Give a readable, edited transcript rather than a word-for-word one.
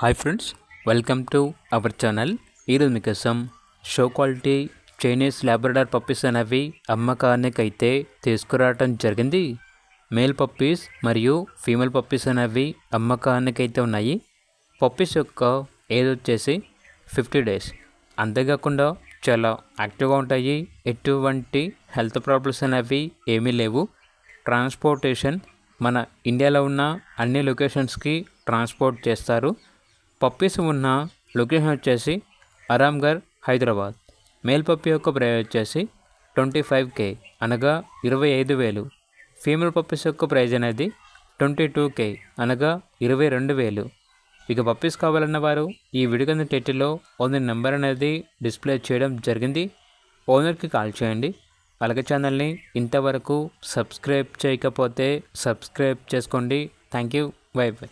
Hi friends, welcome to our channel. ఈరోజు మీకోసం show quality Chinese Labrador puppies అనేవి అమ్మకానికి అయితే తీసుకురావటం జరిగింది. మేల్ పప్పీస్ మరియు ఫీమేల్ పప్పీస్ అనేవి అమ్మకానికి అయితే ఉన్నాయి. పప్పీస్ యొక్క ఏజ్ వచ్చేసి 50 days. అంతేకాకుండా చాలా యాక్టివ్గా ఉంటాయి. ఎటువంటి హెల్త్ ప్రాబ్లమ్స్ అనేవి ఏమీ లేవు. ట్రాన్స్పోర్టేషన్ మన ఇండియాలో ఉన్న అన్ని లొకేషన్స్కి ట్రాన్స్పోర్ట్ చేస్తారు. పప్పీస్ ఉన్న లొకేషన్ వచ్చేసి ఆరాంఘర్, హైదరాబాద్. మేల్ పప్పీ యొక్క ప్రైస్ వచ్చేసి 25K అనగా 25,000. ఫీమేల్ పప్పీస్ యొక్క ప్రైజ్ అనేది 22K అనగా 22,000. ఇక పప్పీస్ కావాలన్న వారు ఈ వీడియో కింద టైటిల్లో ఓనర్ నెంబర్ అనేది డిస్ప్లే చేయడం జరిగింది. ఓనర్కి కాల్ చేయండి. అలాగే ఛానల్ని ఇంతవరకు సబ్స్క్రైబ్ చేయకపోతే సబ్స్క్రైబ్ చేసుకోండి. Thank you. By by.